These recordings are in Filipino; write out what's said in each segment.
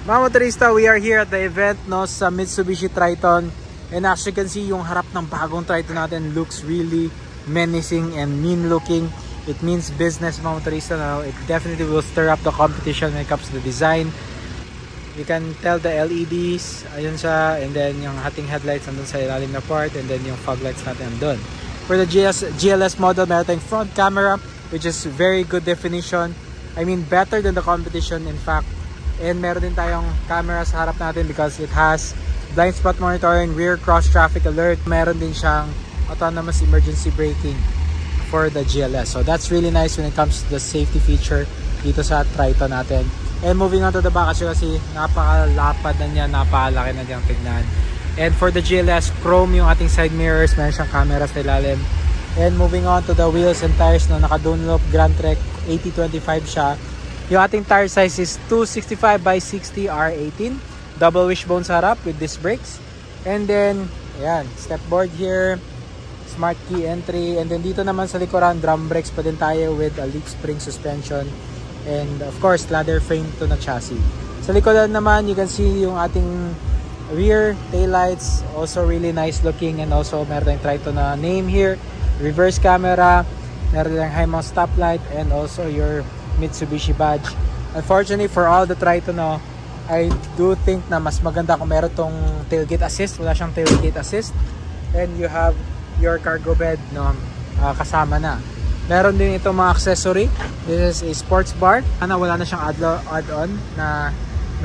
Mga motorista, we are here at the event no, sa Mitsubishi Triton. And as you can see, yung harap ng bagong Triton natin looks really menacing and mean looking. It means business, mga motorista. No? It definitely will stir up the competition when it comes to the design. You can tell the LEDs, ayun siya. And then yung ating headlights nandun sa ilalim na part. And then yung fog lights natin nandun. For the GLS model, meron tayong front camera, which is very good definition. I mean, better than the competition, in fact. And meron din tayong camera sa harap natin because it has blind spot monitoring, rear cross traffic alert. Meron din siyang autonomous emergency braking for the GLS. So that's really nice when it comes to the safety feature dito sa Triton natin. And moving on to the back kasi napakalapad na niya, napakalaki na niyang tignan. And for the GLS, chrome yung ating side mirrors, meron siyang camera sa ilalim. And moving on to the wheels and tires, no, naka-Dunlop Grand Trek 8025 siya. Yung ating tire size is 265 by 60 R18. Double wishbone sa harap with disc brakes. And then, ayan, step board here. Smart key entry. And then dito naman sa likuran, drum brakes pa din tayo with a leaf spring suspension. And of course, ladder frame to na chassis. Sa likuran naman, you can see yung ating rear taillights. Also really nice looking. And also, meron tayong Triton na name here. Reverse camera. Meron tayong high mount stoplight. And also your Mitsubishi badge. Unfortunately for all the Triton, no, I do think na mas maganda kung meron tong tailgate assist. Wala siyang tailgate assist. And you have your cargo bed, no, kasama na. Meron din itong mga accessory. This is a sports bar. Wala na siyang add-on na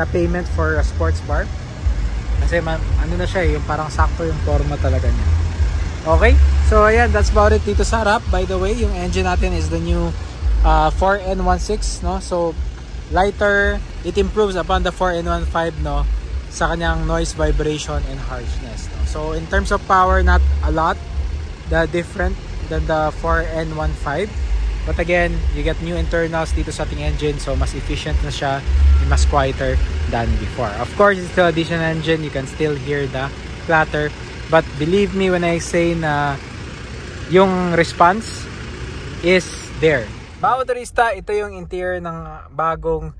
payment for a sports bar. Kasi ano na siya, yung parang sakto yung forma talaga niya. Okay? So ayan, that's about it dito sa harap. By the way, yung engine natin is the new 4N16, no? So lighter, it improves upon the 4N15, no, sa kanyang noise, vibration and harshness, no? So in terms of power, not a lot different than the 4N15, but again, you get new internals dito sa ating engine, so mas efficient na siya and mas quieter than before. Of course, it's still a diesel engine, you can still hear the clatter, but believe me when I say na yung response is there. Mga motorista, ito yung interior ng bagong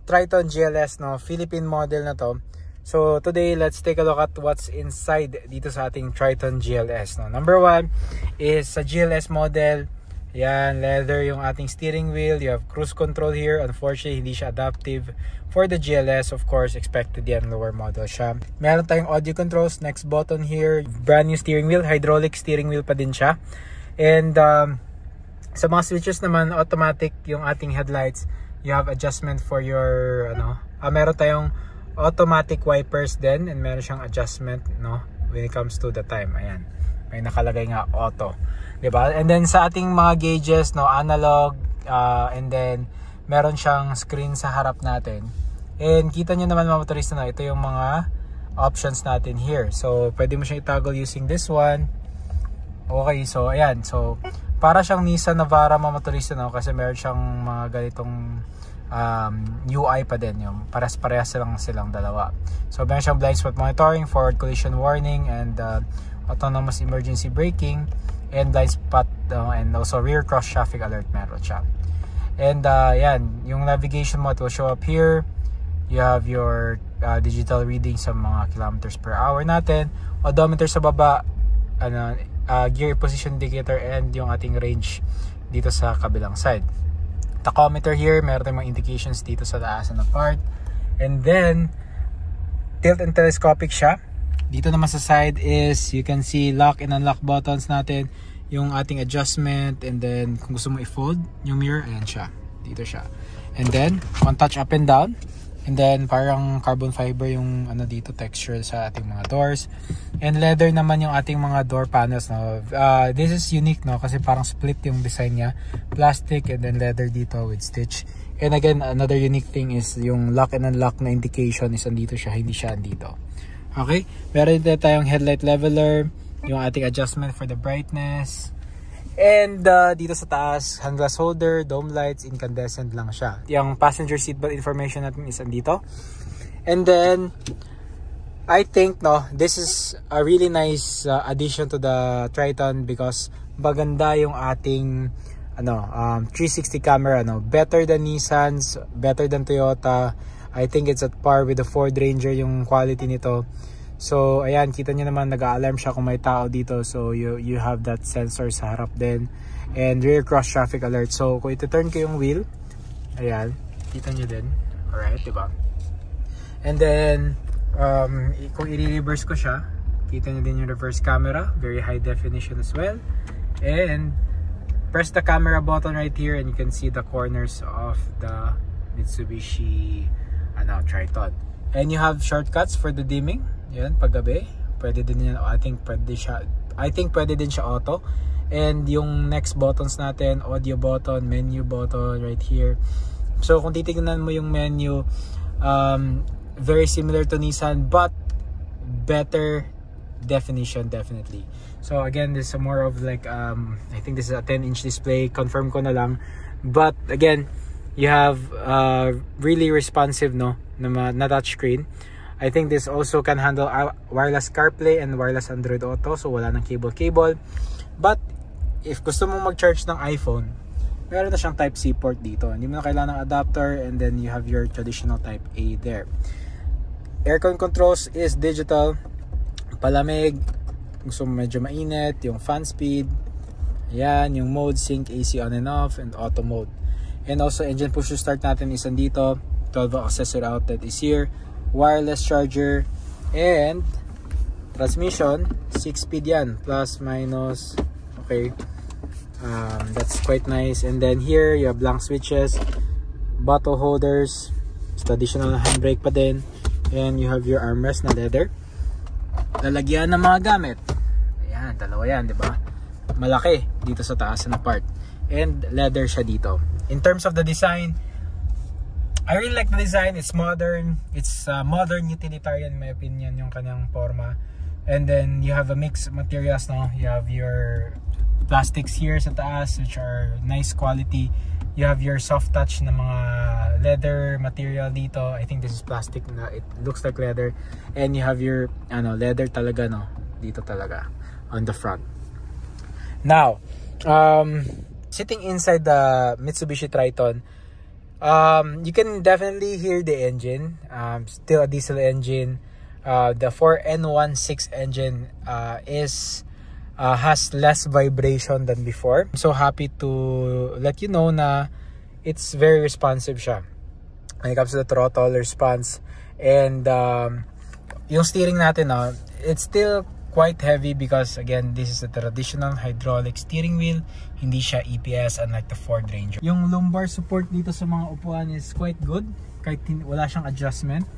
Triton GLS, no, Philippine model na to. So today, let's take a look at what's inside dito sa ating Triton GLS, no. Number one is sa GLS model, yan, leather yung ating steering wheel. You have cruise control here. Unfortunately, hindi siya adaptive for the GLS. Of course, expected yan, lower model siya. Meron tayong audio controls, next button here. Brand new steering wheel, hydraulic steering wheel pa din siya. And sa mga switches naman, automatic yung ating headlights. You have adjustment for your, meron tayong automatic wipers din. And meron siyang adjustment, no, when it comes to the time. Ayan. May nakalagay nga auto. Diba? And then sa ating mga gauges, no, analog. And then, meron siyang screen sa harap natin. And kita nyo naman mga motorista na, ito yung mga options natin here. So, pwede mo siyang itoggle using this one. Okay, so ayan. So, para siyang Nissan Navara mga motorista, no? Kasi meron siyang mga ganitong UI pa din. Yung parehas silang dalawa. So meron siyang blind spot monitoring, forward collision warning, and autonomous emergency braking, and blind spot, and also rear cross traffic alert meron siya. And yan, yung navigation mo, it will show up here. You have your digital reading sa mga kilometers per hour natin, odometer sa baba, gear position indicator, and yung ating range dito sa kabilang side. Tachometer here, meron tayong mga indications dito sa taas na part. And then tilt and telescopic siya. Dito naman sa side is you can see lock and unlock buttons natin, yung ating adjustment, and then kung gusto mo i-fold yung mirror, ayan siya, dito siya. And then one touch up and down. And then parang carbon fiber yung dito texture sa ating mga doors. And leather naman yung ating mga door panels, no. This is unique, no, kasi parang split yung design niya. Plastic and then leather dito with stitch. And again, another unique thing is yung lock and unlock na indication is andito siya, hindi siya andito. Okay? Meron din tayong headlight leveler, yung ating adjustment for the brightness. And dito sa taas, hand glass holder, dome lights, incandescent lang siya. Yung passenger seatbelt information natin is andito. And then, I think, no, this is a really nice addition to the Triton because maganda yung ating 360 camera, no. Better than Nissan's, better than Toyota. I think it's at par with the Ford Ranger yung quality nito. So ayan, kita nyo naman nag-alarm siya kung may tao dito. So you have that sensor sa harap din. And rear cross traffic alert. So kung ito-turn ko yung wheel, ayan, kita nyo din. Alright, diba? And then kung i-reverse ko siya, kita nyo din yung reverse camera, very high definition as well. And press the camera button right here and you can see the corners of the Mitsubishi Triton. And you have shortcuts for the dimming. Yan, paggabi. Pwede din yan, I think pwede din siya auto. And yung next buttons natin, audio button, menu button right here. So kung titignan mo yung menu, very similar to Nissan but better definition definitely. So again, this is more of like I think this is a 10-inch display, confirm ko na lang. But again, you have really responsive na touchscreen. I think this also can handle wireless CarPlay and wireless Android Auto, so wala nang cable. But if gusto mong mag-charge ng iPhone, meron na siyang Type-C port dito. Hindi mo na kailangan ng adapter, and then you have your traditional Type A there. Aircon controls is digital. Palamig, gusto mo medyo mainit, yung fan speed, yan, yung mode, sync, AC on and off, and auto mode. And also engine push to start natin is andito, 12-volt accessory outlet is here, wireless charger, and transmission 6-speed yan, plus minus. Okay, that's quite nice. And then here you have blank switches, bottle holders, traditional handbrake pa din, and you have your armrest na leather, lalagyan ng mga gamit. Ayan, dalawa yan, di ba? Malaki dito sa taas na part, and leather siya dito. In terms of the design, I really like the design. It's modern. It's modern utilitarian in my opinion, yung kanyang forma. And then you have a mix of materials, no? You have your plastics here sa taas, which are nice quality. You have your soft touch na mga leather material dito. I think this is plastic na, it looks like leather. And you have your leather talaga, no? Dito talaga on the front. Now, sitting inside the Mitsubishi Triton, you can definitely hear the engine. Still a diesel engine. The 4N16 engine has less vibration than before. I'm so happy to let you know na it's very responsive siya when it comes to the throttle response. And yung steering natin, it's still quite heavy because again, this is a traditional hydraulic steering wheel, hindi siya EPS unlike the Ford Ranger. Yung lumbar support dito sa mga upuan is quite good kahit wala siyang adjustment.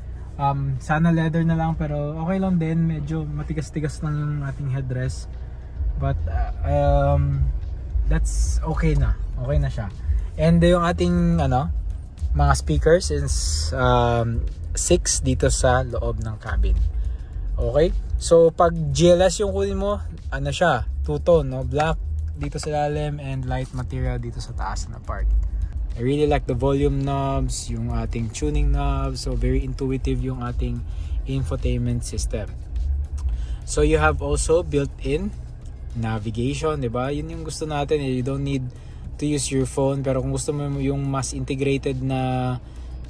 Sana leather na lang, pero okay lang din, medyo matigas-tigas lang yung ating headrest, but that's okay na siya. And yung ating mga speakers is 6 dito sa loob ng cabin. Okay, so pag GLS yung kunin mo, siya, two-tone, no? Black dito sa lalim and light material dito sa taas na part. I really like the volume knobs, yung ating tuning knobs, so very intuitive yung ating infotainment system. So you have also built-in navigation, diba? Yun yung gusto natin, you don't need to use your phone, pero kung gusto mo yung mas integrated na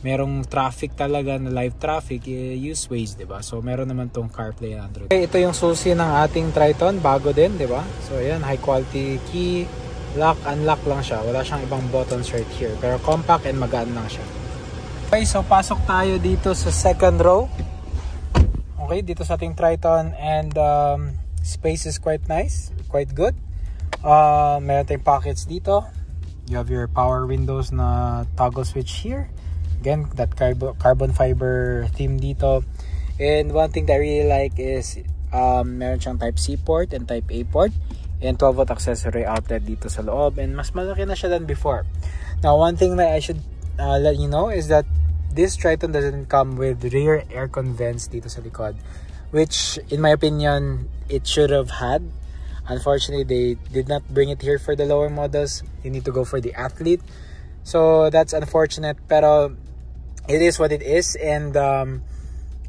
merong traffic talaga, na live traffic, use Waze, diba? So meron naman tong CarPlay and Android. Okay, ito yung susi ng ating Triton, bago din, diba? So ayan, high quality key, lock, unlock lang siya, wala siyang ibang buttons right here, pero compact and magaan lang siya. Okay, so pasok tayo dito sa second row. Okay, dito sa ating Triton, and space is quite nice, quite good. Meron tayong pockets dito. You have your power windows na toggle switch here. Again, that carbon fiber theme dito. And one thing that I really like is meron siyang Type-C port and Type A port, and 12-volt accessory outlet dito sa loob, and mas malaki na siya than before. Now, one thing that I should let you know is that this Triton doesn't come with rear aircon vents dito sa likod, which in my opinion it should have had. Unfortunately, they did not bring it here for the lower models. You need to go for the Athlete, so that's unfortunate, pero it is what it is. And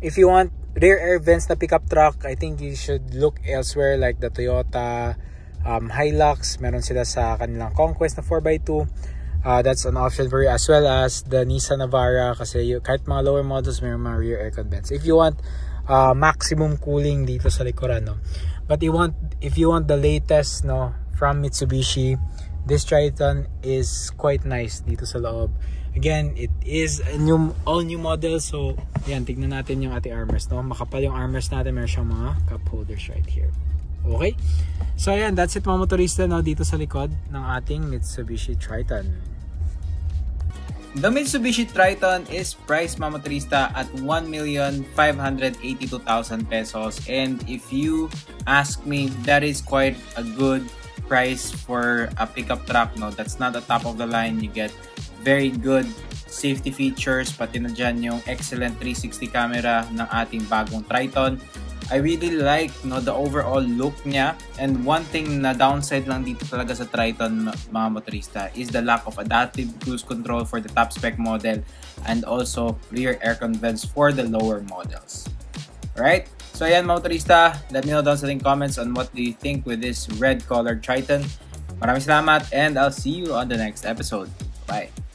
if you want rear air vents na pickup truck, I think you should look elsewhere, like the Toyota Hilux. Meron sila sa kanilang Conquest na 4x2. That's an option for you, as well as the Nissan Navara, kasi kahit mga lower models may mga rear aircon vents. If you want maximum cooling dito sa likuran, no? But if you want the latest, no, from Mitsubishi, this Triton is quite nice dito sa loob. Again, it is a all new model. So yan, tignan natin yung ating armrest, no? Makapal yung armrest natin, meron siyang mga cup holders right here. Okay, so ayan, that's it mga motorista, no, dito sa likod ng ating Mitsubishi Triton. The Mitsubishi Triton is priced, mga motorista, at 1,582,000 pesos. And if you ask me, that is quite a good price for a pickup truck, no? That's not the top of the line. You get very good safety features, pati na dyan yung excellent 360 camera ng ating bagong Triton. I really like, no, the overall look niya. And one thing na downside lang dito talaga sa Triton, mga motorista, is the lack of adaptive cruise control for the top spec model, and also rear aircon vents for the lower models. Alright, so ayan mga motorista, let me know down sa link comments on what do you think with this red colored Triton. Maraming salamat, and I'll see you on the next episode. Bye!